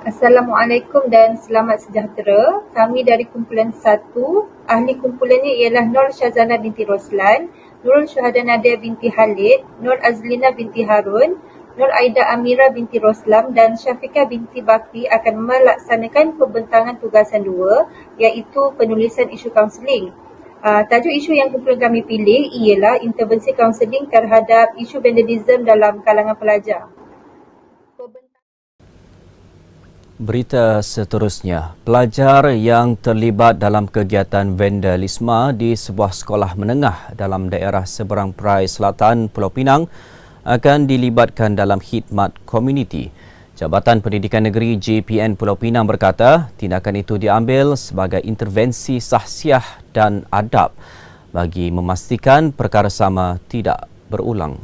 Assalamualaikum dan selamat sejahtera. Kami dari kumpulan 1, ahli kumpulannya ialah Nur Syazana binti Roslan, Nurul Syuhada Nadia binti Khalid, Nur Azlina binti Harun, Nur Aida Amira binti Roslam dan Syafiqah binti Bakri akan melaksanakan pembentangan tugasan 2 iaitu penulisan isu kaunseling. Tajuk isu yang kumpulan kami pilih ialah intervensi kaunseling terhadap isu vandalisme dalam kalangan pelajar. Berita seterusnya, pelajar yang terlibat dalam kegiatan vandalisme di sebuah sekolah menengah dalam daerah seberang Perai Selatan, Pulau Pinang akan dilibatkan dalam khidmat komuniti. Jabatan Pendidikan Negeri JPN Pulau Pinang berkata tindakan itu diambil sebagai intervensi sahsiah dan adab bagi memastikan perkara sama tidak berulang.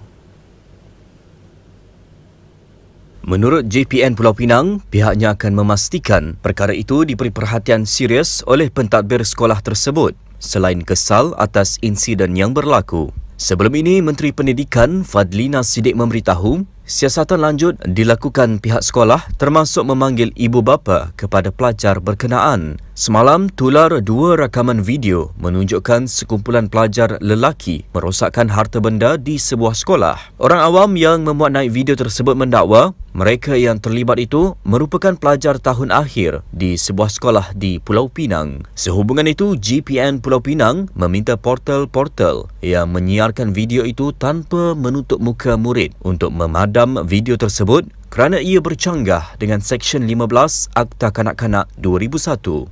Menurut JPN Pulau Pinang, pihaknya akan memastikan perkara itu diberi perhatian serius oleh pentadbir sekolah tersebut selain kesal atas insiden yang berlaku. Sebelum ini, Menteri Pendidikan Fadlina Siddiq memberitahu siasatan lanjut dilakukan pihak sekolah termasuk memanggil ibu bapa kepada pelajar berkenaan. Semalam, tular 2 rakaman video menunjukkan sekumpulan pelajar lelaki merosakkan harta benda di sebuah sekolah. Orang awam yang memuat naik video tersebut mendakwa mereka yang terlibat itu merupakan pelajar tahun akhir di sebuah sekolah di Pulau Pinang. Sehubungan itu, JPN Pulau Pinang meminta portal-portal yang menyiarkan video itu tanpa menutup muka murid untuk memadam video tersebut kerana ia bercanggah dengan Seksyen 15 Akta Kanak-Kanak 2001.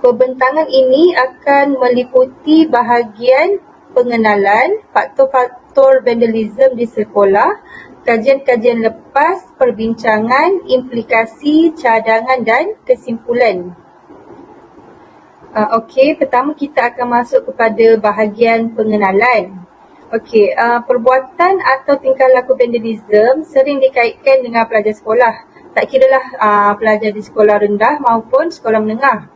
Pembentangan ini akan meliputi bahagian pengenalan faktor-faktor vandalisme di sekolah, kajian-kajian lepas, perbincangan, implikasi, cadangan dan kesimpulan. Pertama kita akan masuk kepada bahagian pengenalan. Perbuatan atau tingkah laku vandalisme sering dikaitkan dengan pelajar sekolah. Tak kiralah pelajar di sekolah rendah maupun sekolah menengah.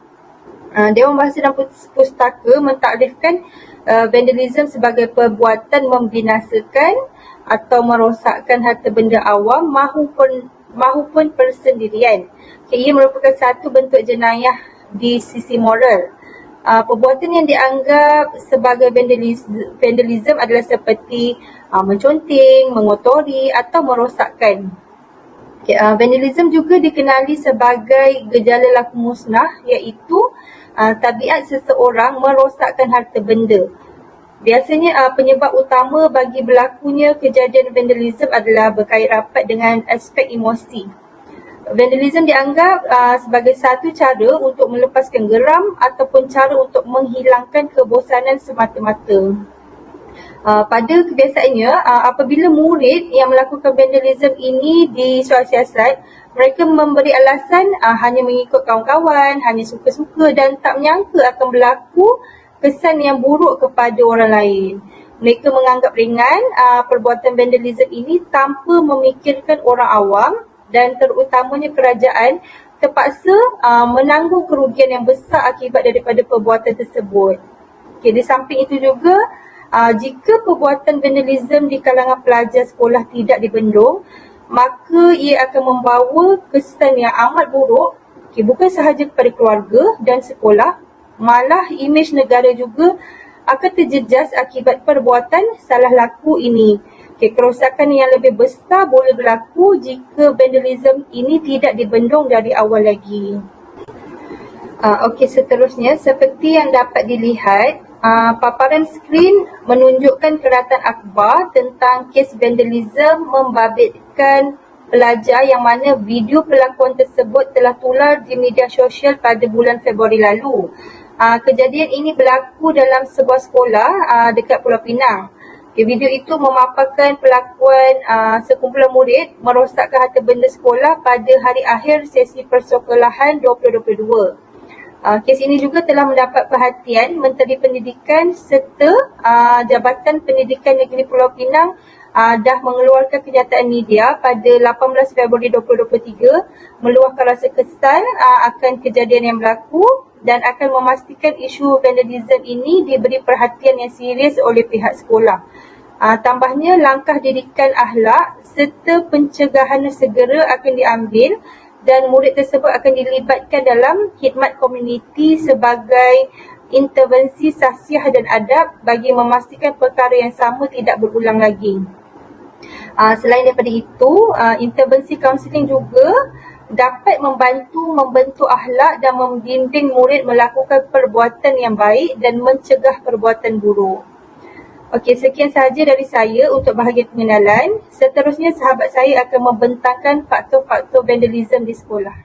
Dewan Bahasa dan Pustaka mentaklifkan vandalisme sebagai perbuatan membinasakan atau merosakkan harta benda awam maupun persendirian. Ia merupakan satu bentuk jenayah di sisi moral. Perbuatan yang dianggap sebagai vandalisme adalah seperti menconteng, mengotori atau merosakkan. Vandalisme juga dikenali sebagai gejala laku musnah iaitu tabiat seseorang merosakkan harta benda. Biasanya penyebab utama bagi berlakunya kejadian vandalisme adalah berkait rapat dengan aspek emosi. Vandalisme dianggap sebagai satu cara untuk melepaskan geram ataupun cara untuk menghilangkan kebosanan semata-mata. Pada kebiasaannya, apabila murid yang melakukan vandalisme ini di soal siasat, mereka memberi alasan hanya mengikut kawan-kawan, hanya suka-suka dan tak menyangka akan berlaku kesan yang buruk kepada orang lain. Mereka menganggap ringan perbuatan vandalisme ini tanpa memikirkan orang awam dan terutamanya kerajaan terpaksa menanggung kerugian yang besar akibat daripada perbuatan tersebut. Di samping itu juga, jika perbuatan vandalisme di kalangan pelajar sekolah tidak dibendung, maka ia akan membawa kesan yang amat buruk, bukan sahaja kepada keluarga dan sekolah, malah imej negara juga akan terjejas akibat perbuatan salah laku ini. Kerosakan yang lebih besar boleh berlaku jika vandalisme ini tidak dibendung dari awal lagi. Seterusnya, seperti yang dapat dilihat, paparan skrin menunjukkan keratan akhbar tentang kes vandalisme membabitkan pelajar yang mana video perlakuan tersebut telah tular di media sosial pada bulan Februari lalu. Kejadian ini berlaku dalam sebuah sekolah dekat Pulau Pinang. Video itu memaparkan pelakuan sekumpulan murid merosakkan harta benda sekolah pada hari akhir sesi persekolahan 2022. Kes ini juga telah mendapat perhatian Menteri Pendidikan serta Jabatan Pendidikan Negeri Pulau Pinang dah mengeluarkan kenyataan media pada 18 Februari 2023 meluahkan rasa kesal akan kejadian yang berlaku dan akan memastikan isu vandalisme ini diberi perhatian yang serius oleh pihak sekolah. Tambahnya, langkah didikan akhlak serta pencegahan segera akan diambil dan murid tersebut akan dilibatkan dalam khidmat komuniti sebagai intervensi sahsiah dan adab bagi memastikan perkara yang sama tidak berulang lagi. Selain daripada itu, intervensi kaunseling juga dapat membantu membentuk akhlak dan membimbing murid melakukan perbuatan yang baik dan mencegah perbuatan buruk. Okey, sekian sahaja dari saya untuk bahagian pengenalan. Seterusnya, sahabat saya akan membentangkan faktor-faktor vandalism di sekolah.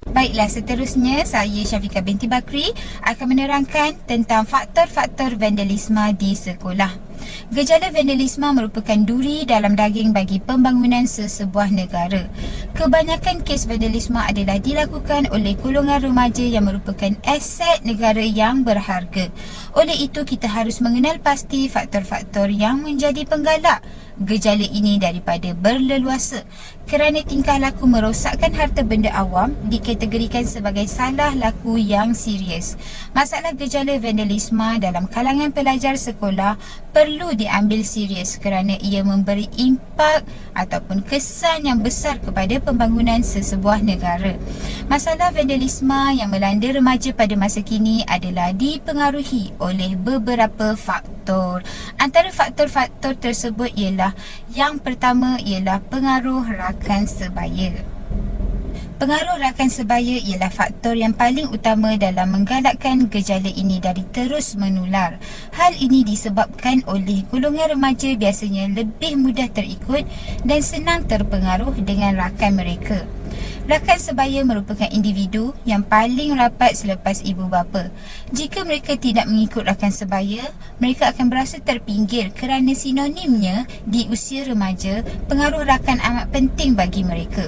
Baiklah, seterusnya saya Syafiqah binti Bakri akan menerangkan tentang faktor-faktor vandalisme di sekolah. Gejala vandalisme merupakan duri dalam daging bagi pembangunan sesebuah negara. Kebanyakan kes vandalisme adalah dilakukan oleh golongan remaja yang merupakan aset negara yang berharga. Oleh itu, kita harus mengenal pasti faktor-faktor yang menjadi penggalak gejala ini daripada berleluasa, kerana tingkah laku merosakkan harta benda awam dikategorikan sebagai salah laku yang serius. Masalah gejala vandalisme dalam kalangan pelajar sekolah perlu diambil serius kerana ia memberi impak ataupun kesan yang besar kepada pembangunan sesebuah negara. Masalah vandalisme yang melanda remaja pada masa kini adalah dipengaruhi oleh beberapa faktor. Antara faktor-faktor tersebut ialah yang pertama ialah pengaruh rakan sebaya. Pengaruh rakan sebaya ialah faktor yang paling utama dalam menggalakkan gejala ini dari terus menular. Hal ini disebabkan oleh golongan remaja biasanya lebih mudah terikut dan senang terpengaruh dengan rakan mereka. Rakan sebaya merupakan individu yang paling rapat selepas ibu bapa. Jika mereka tidak mengikut rakan sebaya, mereka akan berasa terpinggir kerana sinonimnya di usia remaja, pengaruh rakan amat penting bagi mereka.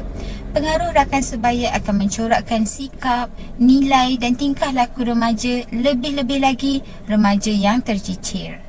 Pengaruh rakan sebaya akan mencorakkan sikap, nilai dan tingkah laku remaja, lebih-lebih lagi remaja yang tercicir.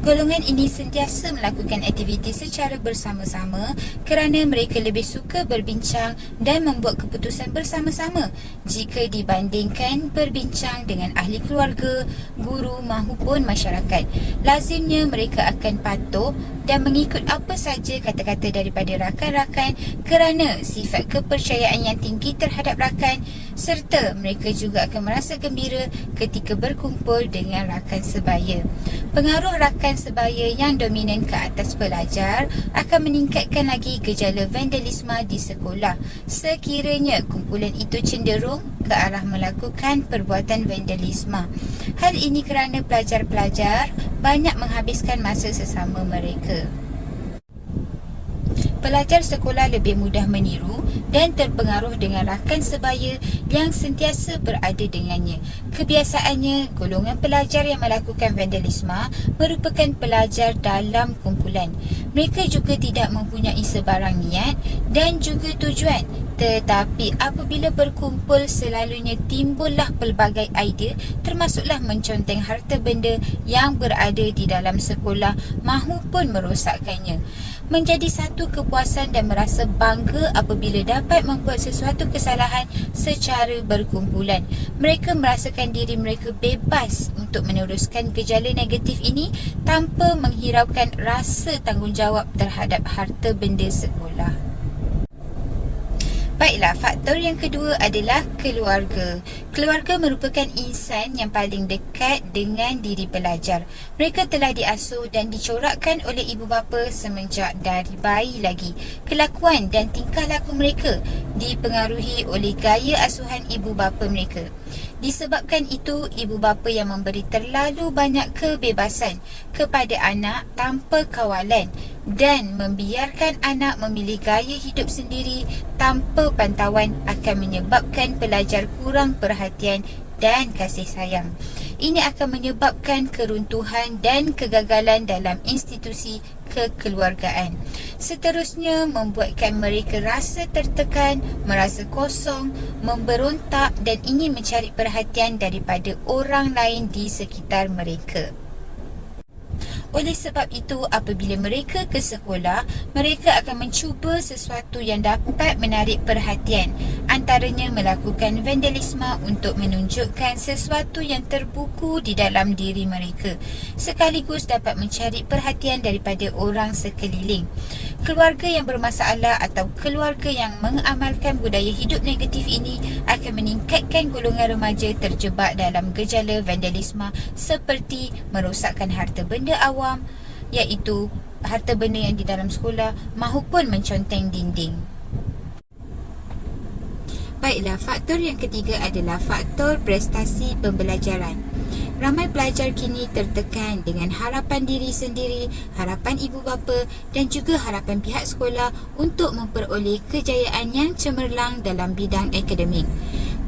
Golongan ini sentiasa melakukan aktiviti secara bersama-sama kerana mereka lebih suka berbincang dan membuat keputusan bersama-sama jika dibandingkan berbincang dengan ahli keluarga, guru maupun masyarakat. Lazimnya mereka akan patuh dan mengikut apa saja kata-kata daripada rakan-rakan kerana sifat kepercayaan yang tinggi terhadap rakan, serta mereka juga akan merasa gembira ketika berkumpul dengan rakan sebaya. Pengaruh rakan sebaya yang dominan ke atas pelajar akan meningkatkan lagi gejala vandalisme di sekolah sekiranya kumpulan itu cenderung ke arah melakukan perbuatan vandalisme. Hal ini kerana pelajar-pelajar banyak menghabiskan masa sesama mereka. Pelajar sekolah lebih mudah meniru dan terpengaruh dengan rakan sebaya yang sentiasa berada dengannya. Kebiasaannya, golongan pelajar yang melakukan vandalisme merupakan pelajar dalam kumpulan. Mereka juga tidak mempunyai sebarang niat dan juga tujuan. Tetapi apabila berkumpul, selalunya timbullah pelbagai idea, termasuklah menconteng harta benda yang berada di dalam sekolah mahupun merosakkannya. Menjadi satu kepuasan dan merasa bangga apabila dapat membuat sesuatu kesalahan secara berkumpulan. Mereka merasakan diri mereka bebas untuk meneruskan gejala negatif ini tanpa menghiraukan rasa tanggungjawab terhadap harta benda sekolah. Baiklah, faktor yang kedua adalah keluarga. Keluarga merupakan insan yang paling dekat dengan diri pelajar. Mereka telah diasuh dan dicorakkan oleh ibu bapa semenjak dari bayi lagi. Kelakuan dan tingkah laku mereka dipengaruhi oleh gaya asuhan ibu bapa mereka. Disebabkan itu, ibu bapa yang memberi terlalu banyak kebebasan kepada anak tanpa kawalan dan membiarkan anak memilih gaya hidup sendiri tanpa pantauan akan menyebabkan pelajar kurang perhatian dan kasih sayang. Ini akan menyebabkan keruntuhan dan kegagalan dalam institusi kekeluargaan. Seterusnya, membuatkan mereka rasa tertekan, merasa kosong, memberontak dan ingin mencari perhatian daripada orang lain di sekitar mereka. Oleh sebab itu, apabila mereka ke sekolah, mereka akan mencuba sesuatu yang dapat menarik perhatian. Antaranya melakukan vandalisme untuk menunjukkan sesuatu yang terbuku di dalam diri mereka, sekaligus dapat mencari perhatian daripada orang sekeliling. Keluarga yang bermasalah atau keluarga yang mengamalkan budaya hidup negatif ini akan meningkatkan golongan remaja terjebak dalam gejala vandalisme seperti merosakkan harta benda awam, iaitu harta benda yang di dalam sekolah, maupun menconteng dinding. Baiklah, faktor yang ketiga adalah faktor prestasi pembelajaran. Ramai pelajar kini tertekan dengan harapan diri sendiri, harapan ibu bapa dan juga harapan pihak sekolah untuk memperoleh kejayaan yang cemerlang dalam bidang akademik.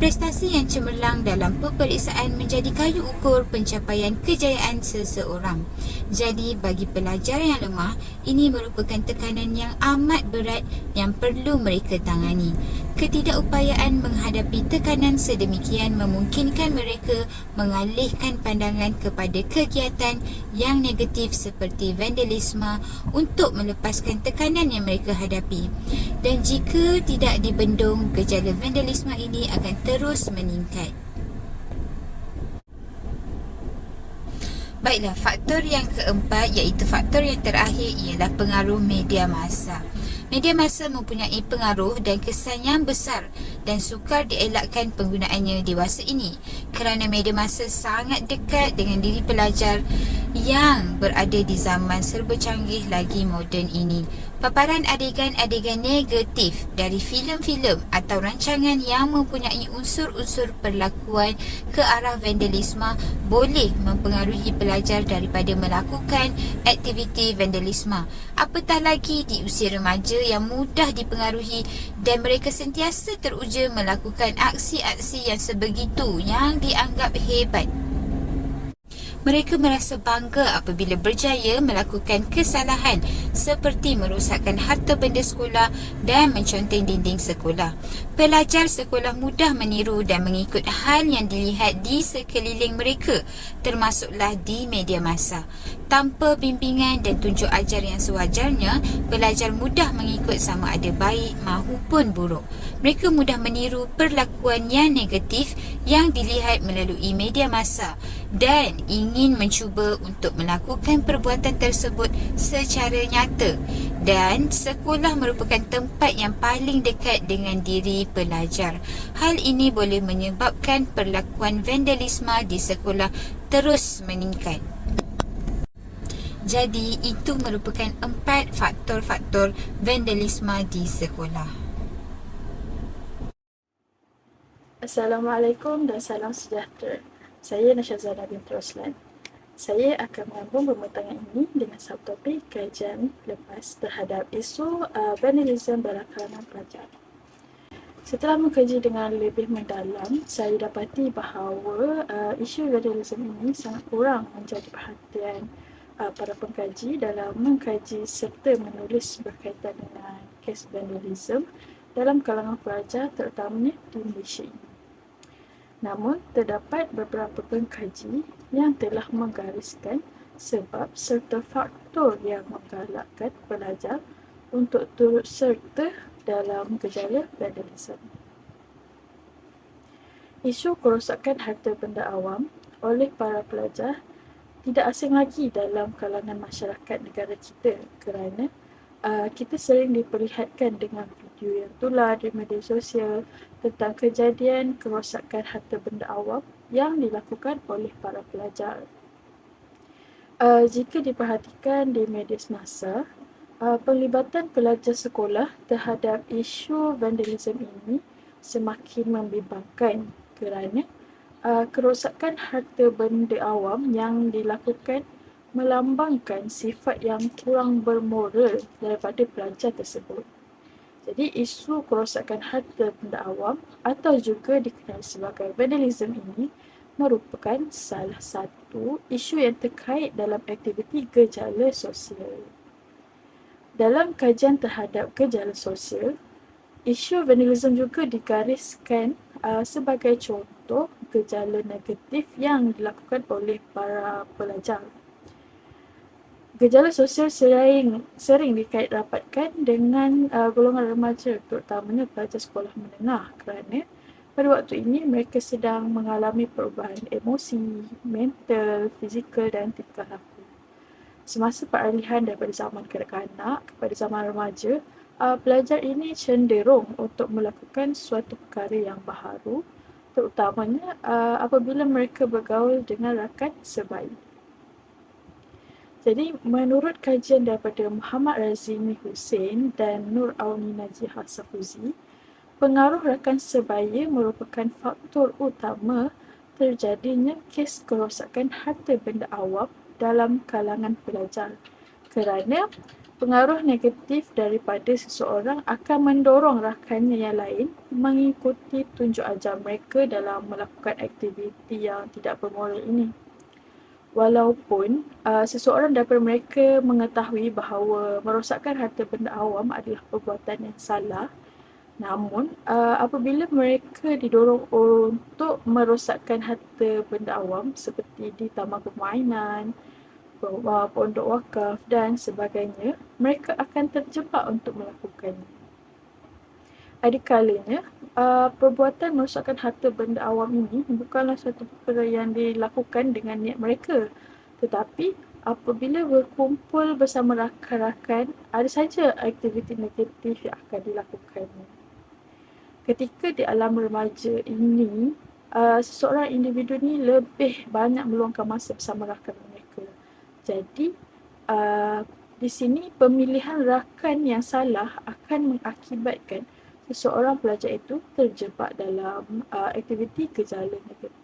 Prestasi yang cemerlang dalam peperiksaan menjadi kayu ukur pencapaian kejayaan seseorang. Jadi, bagi pelajar yang lemah, ini merupakan tekanan yang amat berat yang perlu mereka tangani. Ketidakupayaan menghadapi tekanan sedemikian memungkinkan mereka mengalihkan pandangan kepada kegiatan yang negatif seperti vandalisme untuk melepaskan tekanan yang mereka hadapi. Dan jika tidak dibendung, gejala vandalisme ini akan terus meningkat. Baiklah, faktor yang keempat iaitu faktor yang terakhir ialah pengaruh media massa. Media massa mempunyai pengaruh dan kesan yang besar dan sukar dielakkan penggunaannya dewasa ini kerana media massa sangat dekat dengan diri pelajar yang berada di zaman serba canggih lagi moden ini. Paparan adegan-adegan negatif dari filem-filem atau rancangan yang mempunyai unsur-unsur perlakuan ke arah vandalisme boleh mempengaruhi pelajar daripada melakukan aktiviti vandalisme. Apatah lagi di usia remaja yang mudah dipengaruhi dan mereka sentiasa teruja melakukan aksi-aksi yang sebegitu yang dianggap hebat. Mereka merasa bangga apabila berjaya melakukan kesalahan seperti merosakkan harta benda sekolah dan menconteng dinding sekolah. Pelajar sekolah mudah meniru dan mengikut hal yang dilihat di sekeliling mereka, termasuklah di media massa. Tanpa bimbingan dan tunjuk ajar yang sewajarnya, pelajar mudah mengikut sama ada baik maupun buruk. Mereka mudah meniru perlakuan yang negatif yang dilihat melalui media massa dan ingin mencuba untuk melakukan perbuatan tersebut secara nyata, dan sekolah merupakan tempat yang paling dekat dengan diri pelajar. Hal ini boleh menyebabkan perlakuan vandalisme di sekolah terus meningkat. Jadi, itu merupakan 4 faktor-faktor vandalisme di sekolah. Assalamualaikum dan salam sejahtera. Saya Nasyazana binti Roslan. Saya akan menyambung pembincangan ini dengan subtopik kajian lepas terhadap isu vandalisme dalam kalangan pelajar. Setelah mengkaji dengan lebih mendalam, saya dapati bahawa isu vandalisme ini sangat kurang menjadi perhatian para pengkaji dalam mengkaji serta menulis berkaitan dengan kes vandalisme dalam kalangan pelajar terutamanya di Malaysia ini. Namun, terdapat beberapa pengkaji yang telah menggariskan sebab serta faktor yang menggalakkan pelajar untuk turut serta dalam gejala vandalisme. Isu kerosakan harta benda awam oleh para pelajar tidak asing lagi dalam kalangan masyarakat negara kita kerana kita sering diperlihatkan dengan video yang tular di media sosial tentang kejadian kerosakan harta benda awam yang dilakukan oleh para pelajar. Jika diperhatikan di media semasa, penglibatan pelajar sekolah terhadap isu vandalisme ini semakin membimbangkan kerana kerosakan harta benda awam yang dilakukan melambangkan sifat yang kurang bermoral daripada pelajar tersebut. Jadi, isu kerosakan harta benda awam atau juga dikenali sebagai vandalisme ini merupakan salah satu isu yang terkait dalam aktiviti gejala sosial. Dalam kajian terhadap gejala sosial, isu vandalisme juga digariskan sebagai contoh gejala negatif yang dilakukan oleh para pelajar. Gejala sosial sering dikait rapatkan dengan golongan remaja, terutamanya pelajar sekolah menengah, kerana pada waktu ini mereka sedang mengalami perubahan emosi, mental, fizikal dan tingkah laku. Semasa peralihan daripada zaman kanak-kanak kepada zaman remaja, pelajar ini cenderung untuk melakukan suatu perkara yang baharu, terutamanya apabila mereka bergaul dengan rakan sebaya. Jadi, menurut kajian daripada Muhammad Razimi Hussein dan Nur Auni Najihah Safuzi, pengaruh rakan sebaya merupakan faktor utama terjadinya kes kerosakan harta benda awam dalam kalangan pelajar, kerana pengaruh negatif daripada seseorang akan mendorong rakannya yang lain mengikuti tunjuk ajar mereka dalam melakukan aktiviti yang tidak bermoral ini. Walaupun seseorang daripada mereka mengetahui bahawa merosakkan harta benda awam adalah perbuatan yang salah, namun apabila mereka didorong untuk merosakkan harta benda awam seperti di taman permainan, pondok wakaf dan sebagainya, mereka akan terjebak untuk melakukannya. Ada kalanya perbuatan merosakkan harta benda awam ini bukanlah satu perkara yang dilakukan dengan niat mereka, tetapi apabila berkumpul bersama rakan-rakan, ada saja aktiviti negatif yang akan dilakukannya. Ketika di alam remaja ini, seseorang individu ni lebih banyak meluangkan masa bersama rakan mereka. Jadi, di sini pemilihan rakan yang salah akan mengakibatkan seseorang pelajar itu terjebak dalam aktiviti gejala negatif.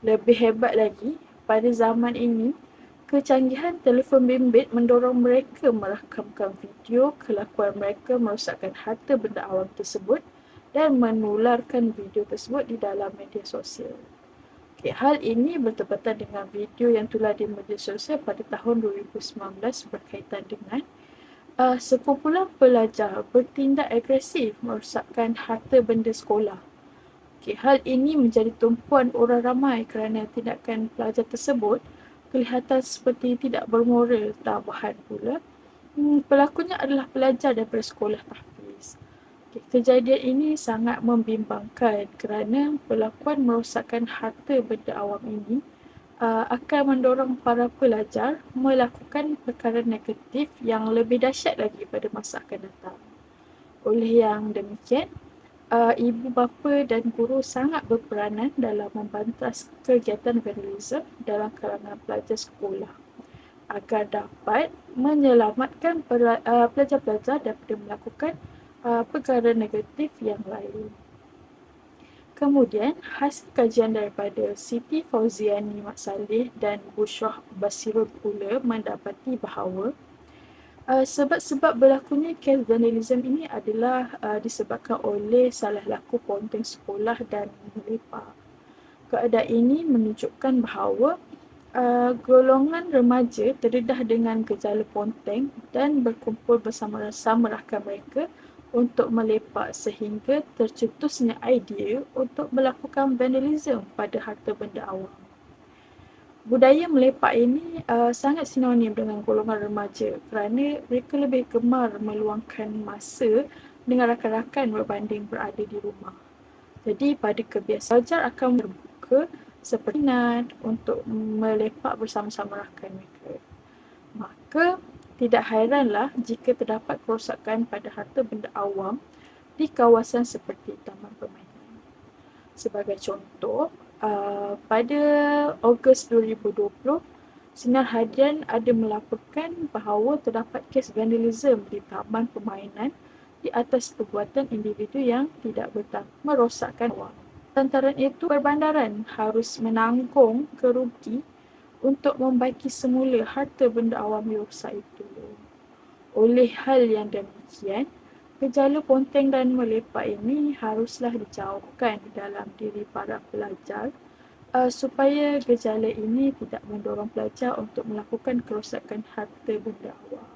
Lebih hebat lagi, pada zaman ini, kecanggihan telefon bimbit mendorong mereka merakamkan video kelakuan mereka merosakkan harta benda awam tersebut dan menularkan video tersebut di dalam media sosial. Hal ini bertepatan dengan video yang tular di media sosial pada tahun 2019 berkaitan dengan sekumpulan pelajar bertindak agresif merosakkan harta benda sekolah. Hal ini menjadi tumpuan orang ramai kerana tindakan pelajar tersebut kelihatan seperti tidak bermoral. Tambahan pula, pelakunya adalah pelajar daripada sekolah tahfiz. Kejadian ini sangat membimbangkan kerana perlakuan merosakkan harta benda awam ini akan mendorong para pelajar melakukan perkara negatif yang lebih dahsyat lagi pada masa akan datang. Oleh yang demikian, ibu bapa dan guru sangat berperanan dalam membantas kegiatan vandalisme dalam kalangan pelajar sekolah agar dapat menyelamatkan pelajar-pelajar daripada melakukan perkara negatif yang lain. Kemudian, hasil kajian daripada Siti Fauziani Mat Saleh dan Bushrah Basirul pula mendapati bahawa sebab-sebab berlakunya kes vandalisme ini adalah disebabkan oleh salah laku ponteng sekolah dan melepak. Keadaan ini menunjukkan bahawa golongan remaja terdedah dengan gejala ponteng dan berkumpul bersama-sama rakan mereka untuk melepak sehingga tercetusnya idea untuk melakukan vandalisme pada harta benda awam. Budaya melepak ini sangat sinonim dengan golongan remaja kerana mereka lebih gemar meluangkan masa dengan rakan-rakan berbanding berada di rumah. Jadi pada kebiasaan pelajar akan terbuka seperti untuk melepak bersama-sama rakan mereka. Maka tidak hairanlah jika terdapat kerosakan pada harta benda awam di kawasan seperti taman permainan. Sebagai contoh, pada Ogos 2020, Sinar Hadian ada melaporkan bahawa terdapat kes vandalisme di taman permainan di atas perbuatan individu yang tidak bertanggung merosakkan awam. Lantaran itu, perbandaran harus menanggung kerugi untuk membaiki semula harta benda awam yang rosak itu. Oleh hal yang demikian, gejala ponteng dan melepak ini haruslah dijauhkan dalam diri para pelajar supaya gejala ini tidak mendorong pelajar untuk melakukan kerosakan harta benda awam.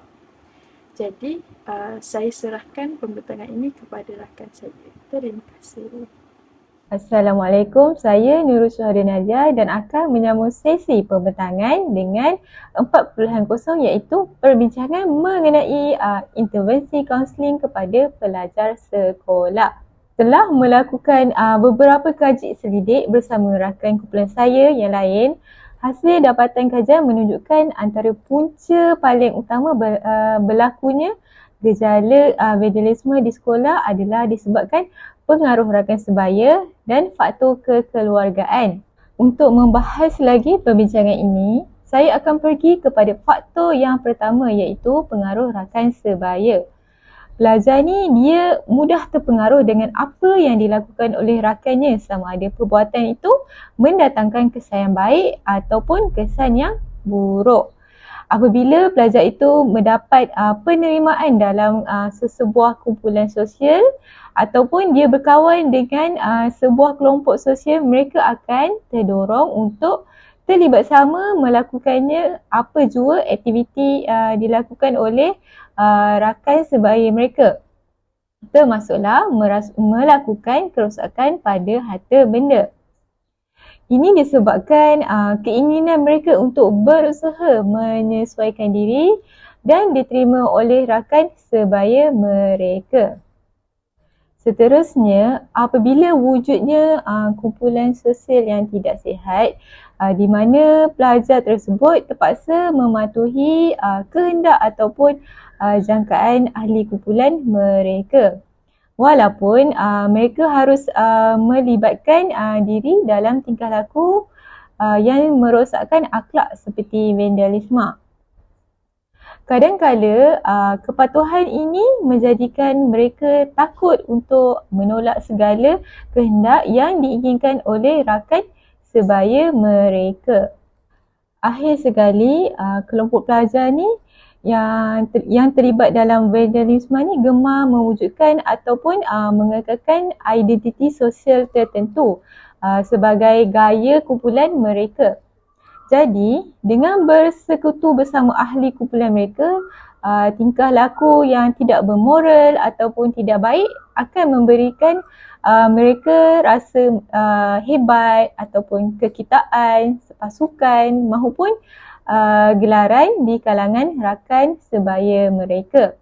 Jadi, saya serahkan pembentangan ini kepada rakan saya. Terima kasih. Assalamualaikum, saya Nurul Syuhada Nadia dan akan menyambung sesi pembentangan dengan 4.0 iaitu perbincangan mengenai intervensi kaunseling kepada pelajar sekolah. Setelah melakukan beberapa kaji selidik bersama rakan kumpulan saya yang lain, hasil dapatan kajian menunjukkan antara punca paling utama berlakunya gejala vandalisme di sekolah adalah disebabkan pengaruh rakan sebaya dan faktor kekeluargaan. Untuk membahas lagi perbincangan ini, saya akan pergi kepada faktor yang pertama iaitu pengaruh rakan sebaya. Pelajar ni dia mudah terpengaruh dengan apa yang dilakukan oleh rakannya, sama ada perbuatan itu mendatangkan kesan yang baik ataupun kesan yang buruk. Apabila pelajar itu mendapat penerimaan dalam sesebuah kumpulan sosial ataupun dia berkawan dengan sebuah kelompok sosial, mereka akan terdorong untuk terlibat sama melakukannya apa jua aktiviti dilakukan oleh rakan sebaya mereka. Termasuklah melakukan kerosakan pada harta benda. Ini disebabkan keinginan mereka untuk berusaha menyesuaikan diri dan diterima oleh rakan sebaya mereka. Seterusnya, apabila wujudnya kumpulan sosial yang tidak sihat, di mana pelajar tersebut terpaksa mematuhi kehendak ataupun jangkaan ahli kumpulan mereka. Walaupun mereka harus melibatkan diri dalam tingkah laku yang merosakkan akhlak seperti vandalisme. Kadang-kala kepatuhan ini menjadikan mereka takut untuk menolak segala kehendak yang diinginkan oleh rakan sebaya mereka. Akhir sekali, kelompok pelajar ni yang terlibat dalam vandalisme ni gemar mewujudkan ataupun mengekalkan identiti sosial tertentu sebagai gaya kumpulan mereka. Jadi, dengan bersekutu bersama ahli kumpulan mereka, tingkah laku yang tidak bermoral ataupun tidak baik akan memberikan mereka rasa hebat ataupun kekitaan, pasukan maupun gelaran di kalangan rakan sebaya mereka.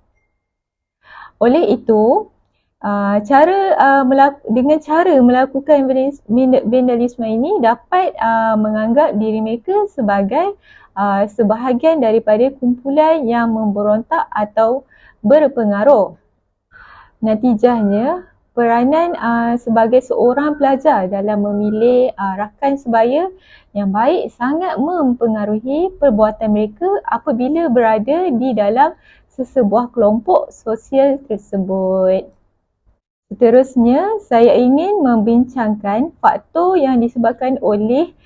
Oleh itu, dengan cara melakukan vandalisme ini dapat menganggap diri mereka sebagai sebahagian daripada kumpulan yang memberontak atau berpengaruh. Natijahnya, peranan sebagai seorang pelajar dalam memilih rakan sebaya yang baik sangat mempengaruhi perbuatan mereka apabila berada di dalam sesebuah kelompok sosial tersebut. Seterusnya, saya ingin membincangkan faktor yang disebabkan oleh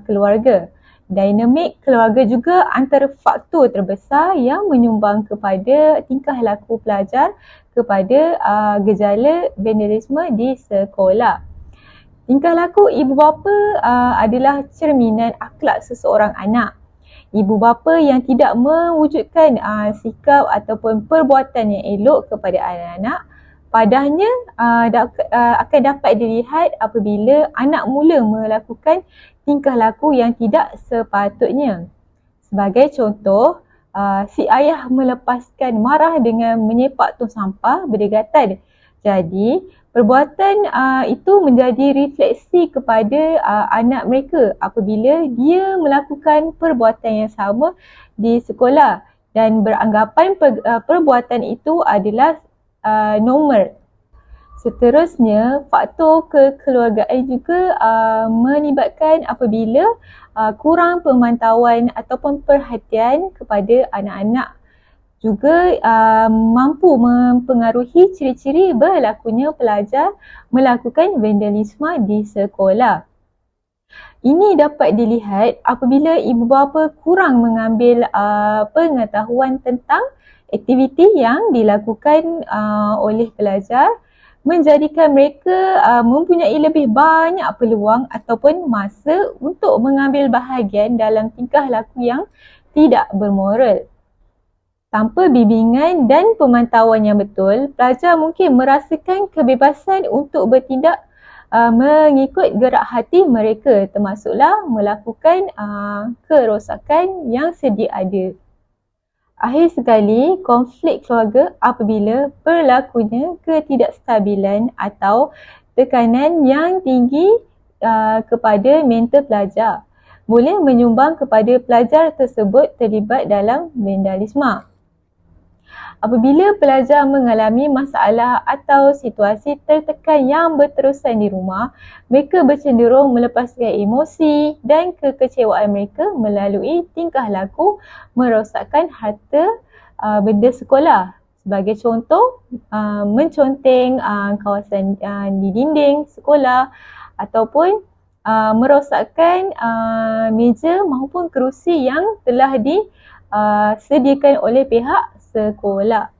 keluarga. Dinamik keluarga juga antara faktor terbesar yang menyumbang kepada tingkah laku pelajar kepada gejala vandalisme di sekolah. Tingkah laku ibu bapa adalah cerminan akhlak seseorang anak. Ibu bapa yang tidak mewujudkan sikap ataupun perbuatan yang elok kepada anak-anak, padahnya akan dapat dilihat apabila anak mula melakukan tingkah laku yang tidak sepatutnya. Sebagai contoh, si ayah melepaskan marah dengan menyepak tong sampah berdekatan. Jadi, perbuatan itu menjadi refleksi kepada anak mereka apabila dia melakukan perbuatan yang sama di sekolah dan beranggapan perbuatan itu adalah normal. Seterusnya, faktor kekeluargaan juga melibatkan apabila kurang pemantauan ataupun perhatian kepada anak-anak juga mampu mempengaruhi ciri-ciri berlakunya pelajar melakukan vandalisme di sekolah. Ini dapat dilihat apabila ibu bapa kurang mengambil pengetahuan tentang aktiviti yang dilakukan oleh pelajar, menjadikan mereka mempunyai lebih banyak peluang ataupun masa untuk mengambil bahagian dalam tingkah laku yang tidak bermoral. Tanpa bimbingan dan pemantauan yang betul, pelajar mungkin merasakan kebebasan untuk bertindak mengikut gerak hati mereka, termasuklah melakukan kerosakan yang sedia ada. Akhir sekali, konflik keluarga apabila berlakunya ketidakstabilan atau tekanan yang tinggi kepada mental pelajar boleh menyumbang kepada pelajar tersebut terlibat dalam vandalisme. Apabila pelajar mengalami masalah atau situasi tertekan yang berterusan di rumah, mereka bercenderung melepaskan emosi dan kekecewaan mereka melalui tingkah laku merosakkan harta benda sekolah. Sebagai contoh, menconteng kawasan di dinding sekolah ataupun merosakkan meja maupun kerusi yang telah disediakan oleh pihak sekolah.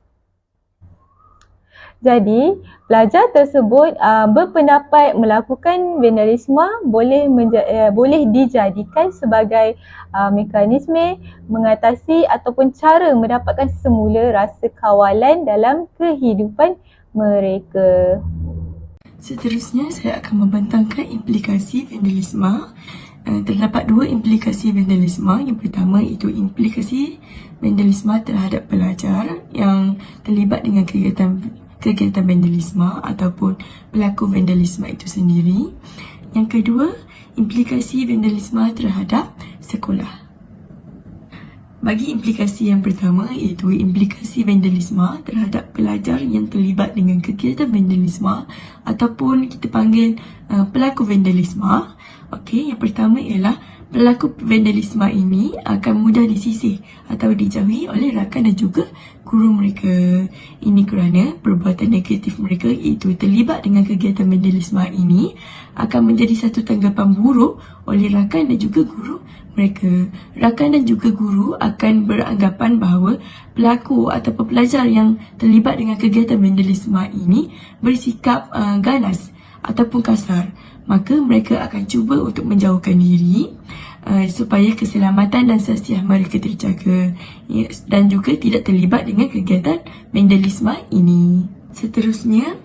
Jadi, pelajar tersebut berpendapat melakukan vandalisme boleh dijadikan sebagai mekanisme mengatasi ataupun cara mendapatkan semula rasa kawalan dalam kehidupan mereka. Seterusnya, saya akan membentangkan implikasi vandalisme. Terdapat dua implikasi vandalisme. Yang pertama itu implikasi vandalisme terhadap pelajar yang terlibat dengan kegiatan vandalisme ataupun pelaku vandalisme itu sendiri. Yang kedua, implikasi vandalisme terhadap sekolah. Bagi implikasi yang pertama iaitu implikasi vandalisme terhadap pelajar yang terlibat dengan kegiatan vandalisme ataupun kita panggil pelaku vandalisme. Okey, yang pertama ialah pelaku vandalisme ini akan mudah disisih atau dijauhi oleh rakan dan juga guru mereka. Ini kerana perbuatan negatif mereka iaitu terlibat dengan kegiatan vandalisme ini akan menjadi satu tanggapan buruk oleh rakan dan juga guru mereka. Rakan dan juga guru akan beranggapan bahawa pelaku atau pelajar yang terlibat dengan kegiatan vandalisme ini bersikap ganas ataupun kasar. Maka mereka akan cuba untuk menjauhkan diri supaya keselamatan dan sasiah mereka terjaga dan juga tidak terlibat dengan kegiatan vandalisme ini. Seterusnya,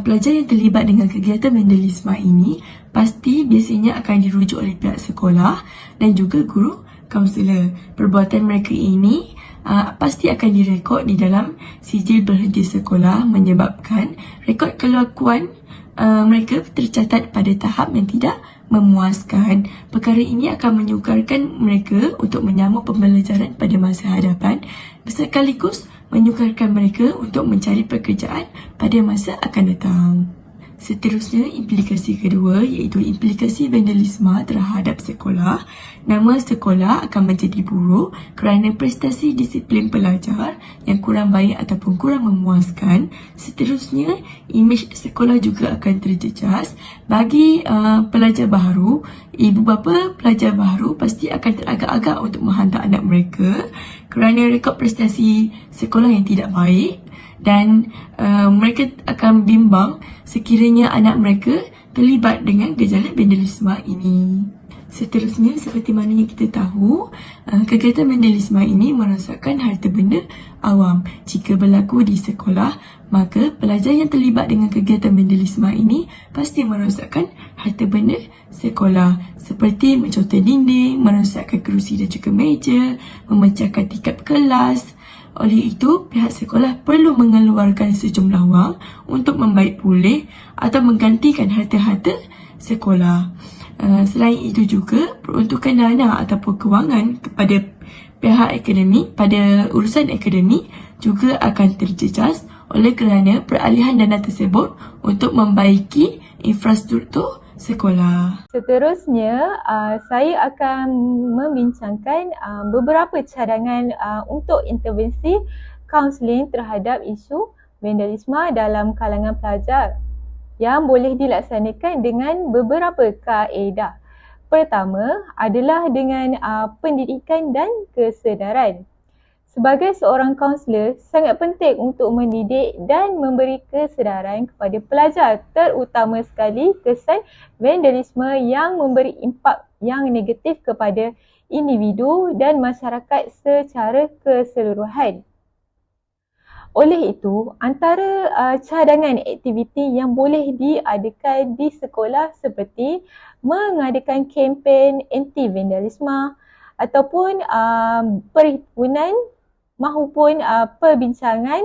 pelajar yang terlibat dengan kegiatan vandalisme ini pasti biasanya akan dirujuk oleh pihak sekolah dan juga guru kaunselor. Perbuatan mereka ini pasti akan direkod di dalam sijil berhenti sekolah menyebabkan rekod kelakuan mereka tercatat pada tahap yang tidak memuaskan. Perkara ini akan menyukarkan mereka untuk menyambung pembelajaran pada masa hadapan sekaligus menyukarkan mereka untuk mencari pekerjaan pada masa akan datang. Seterusnya, implikasi kedua iaitu implikasi vandalisme terhadap sekolah. Nama sekolah akan menjadi buruk kerana prestasi disiplin pelajar yang kurang baik ataupun kurang memuaskan. Seterusnya, imej sekolah juga akan terjejas. Bagi pelajar baru, ibu bapa pelajar baru pasti akan teragak-agak untuk menghantar anak mereka kerana rekod prestasi sekolah yang tidak baik. Dan mereka akan bimbang sekiranya anak mereka terlibat dengan gejala vandalisme ini. Seterusnya, seperti mana yang kita tahu, kegiatan vandalisme ini merosakkan harta benda awam. Jika berlaku di sekolah, maka pelajar yang terlibat dengan kegiatan vandalisme ini pasti merosakkan harta benda sekolah seperti menconteng dinding, merosakkan kerusi dan juga meja, memecahkan tingkap kelas. Oleh itu, pihak sekolah perlu mengeluarkan sejumlah wang untuk membaik pulih atau menggantikan harta-harta sekolah. Selain itu juga, peruntukan dana ataupun kewangan kepada pihak akademik pada urusan akademik juga akan terjejas oleh kerana peralihan dana tersebut untuk membaiki infrastruktur sekolah. Seterusnya, saya akan membincangkan beberapa cadangan untuk intervensi kaunseling terhadap isu vandalisme dalam kalangan pelajar yang boleh dilaksanakan dengan beberapa kaedah. Pertama adalah dengan pendidikan dan kesedaran. Sebagai seorang kaunselor, sangat penting untuk mendidik dan memberi kesedaran kepada pelajar, terutama sekali kesan vandalisme yang memberi impak yang negatif kepada individu dan masyarakat secara keseluruhan. Oleh itu, antara cadangan aktiviti yang boleh diadakan di sekolah seperti mengadakan kempen anti-vandalisme ataupun perhimpunan mahupun perbincangan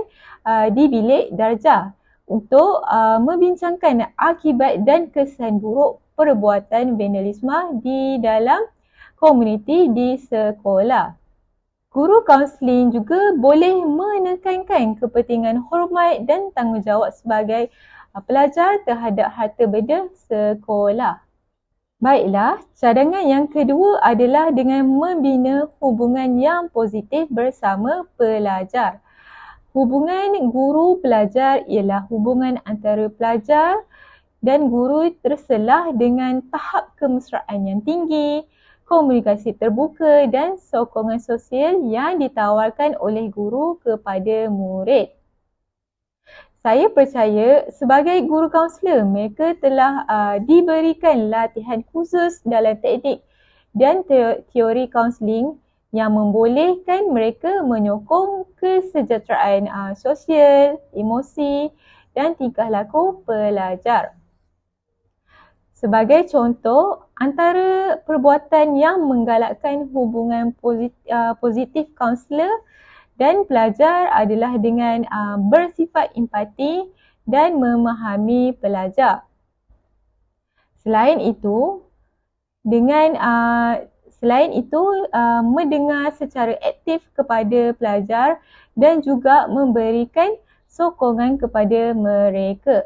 di bilik darjah untuk membincangkan akibat dan kesan buruk perbuatan vandalisme di dalam komuniti di sekolah. Guru kaunseling juga boleh menekankan kepentingan hormat dan tanggungjawab sebagai pelajar terhadap harta benda sekolah. Baiklah, cadangan yang kedua adalah dengan membina hubungan yang positif bersama pelajar. Hubungan guru-pelajar ialah hubungan antara pelajar dan guru terselah dengan tahap kemesraan yang tinggi, komunikasi terbuka dan sokongan sosial yang ditawarkan oleh guru kepada murid. Saya percaya sebagai guru kaunselor, mereka telah diberikan latihan khusus dalam teknik dan teori kaunseling yang membolehkan mereka menyokong kesejahteraan sosial, emosi dan tingkah laku pelajar. Sebagai contoh, antara perbuatan yang menggalakkan hubungan positif kaunselor dan pelajar adalah dengan bersifat empati dan memahami pelajar. Selain itu, mendengar secara aktif kepada pelajar dan juga memberikan sokongan kepada mereka.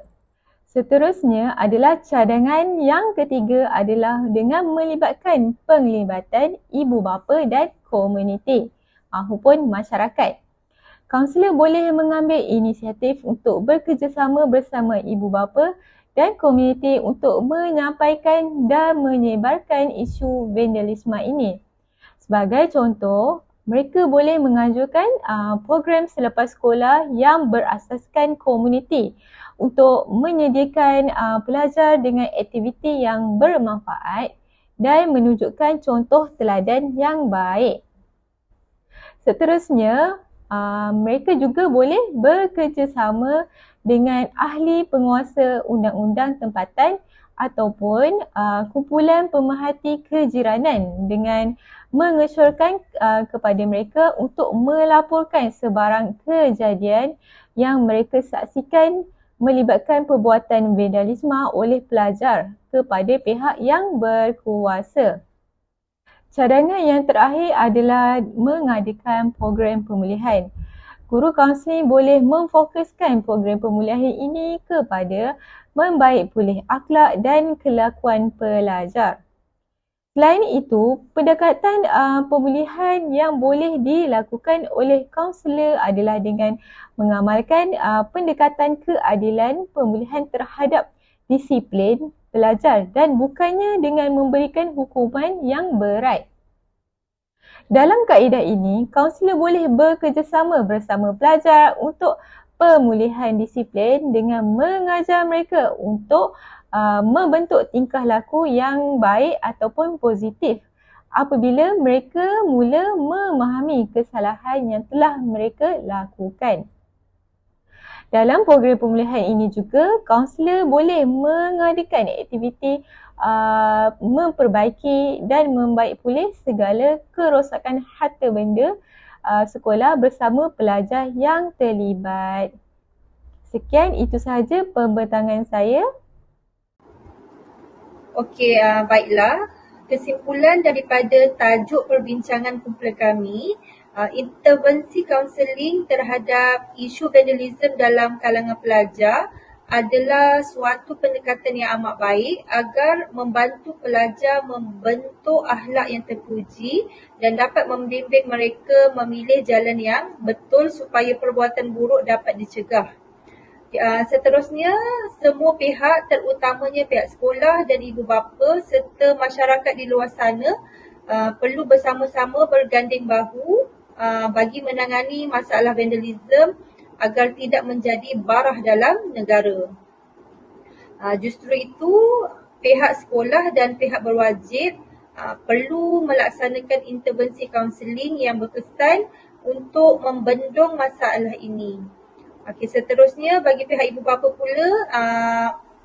Seterusnya adalah cadangan yang ketiga adalah dengan melibatkan penglibatan ibu bapa dan komuniti maupun masyarakat. Kaunselor boleh mengambil inisiatif untuk bekerjasama bersama ibu bapa dan komuniti untuk menyampaikan dan menyebarkan isu vandalisme ini. Sebagai contoh, mereka boleh menganjurkan program selepas sekolah yang berasaskan komuniti untuk menyediakan pelajar dengan aktiviti yang bermanfaat dan menunjukkan contoh teladan yang baik. Seterusnya, mereka juga boleh bekerjasama dengan ahli penguasa undang-undang tempatan ataupun kumpulan pemerhati kejiranan dengan mengesyorkan kepada mereka untuk melaporkan sebarang kejadian yang mereka saksikan melibatkan perbuatan vandalisme oleh pelajar kepada pihak yang berkuasa. Cadangan yang terakhir adalah mengadakan program pemulihan. Guru kaunseling boleh memfokuskan program pemulihan ini kepada membaik pulih akhlak dan kelakuan pelajar. Selain itu, pendekatan pemulihan yang boleh dilakukan oleh kaunselor adalah dengan mengamalkan pendekatan keadilan pemulihan terhadap disiplin pelajar dan bukannya dengan memberikan hukuman yang berat. Dalam kaedah ini, kaunselor boleh bekerjasama bersama pelajar untuk pemulihan disiplin dengan mengajar mereka untuk membentuk tingkah laku yang baik ataupun positif apabila mereka mula memahami kesalahan yang telah mereka lakukan. Dalam program pemulihan ini juga, kaunselor boleh mengadakan aktiviti memperbaiki dan membaik pulih segala kerosakan harta benda sekolah bersama pelajar yang terlibat. Sekian, itu sahaja pembentangan saya. Okey, baiklah. Kesimpulan daripada tajuk perbincangan kumpulan kami, intervensi kaunseling terhadap isu vandalisme dalam kalangan pelajar adalah suatu pendekatan yang amat baik agar membantu pelajar membentuk akhlak yang terpuji dan dapat membimbing mereka memilih jalan yang betul supaya perbuatan buruk dapat dicegah. Seterusnya, semua pihak terutamanya pihak sekolah dan ibu bapa serta masyarakat di luar sana perlu bersama-sama berganding bahu bagi menangani masalah vandalisme agar tidak menjadi barah dalam negara. Justru itu, pihak sekolah dan pihak berwajib perlu melaksanakan intervensi kaunseling yang berkesan untuk membendung masalah ini. Okey, seterusnya bagi pihak ibu bapa pula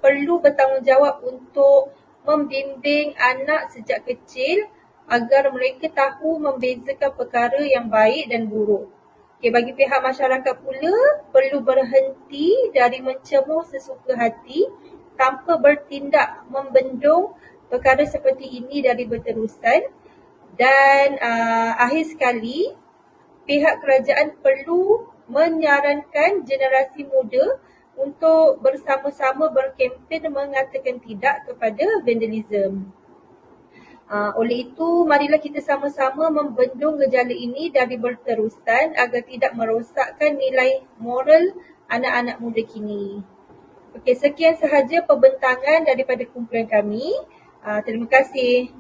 perlu bertanggungjawab untuk membimbing anak sejak kecil agar mereka tahu membezakan perkara yang baik dan buruk. Okey, bagi pihak masyarakat pula perlu berhenti dari mencemooh sesuka hati tanpa bertindak membendung perkara seperti ini dari berterusan. Dan akhir sekali, pihak kerajaan perlu menyarankan generasi muda untuk bersama-sama berkempen mengatakan tidak kepada vandalism. Oleh itu, marilah kita sama-sama membendung gejala ini dari berterusan agar tidak merosakkan nilai moral anak-anak muda kini. Okey, sekian sahaja pembentangan daripada kumpulan kami. Terima kasih.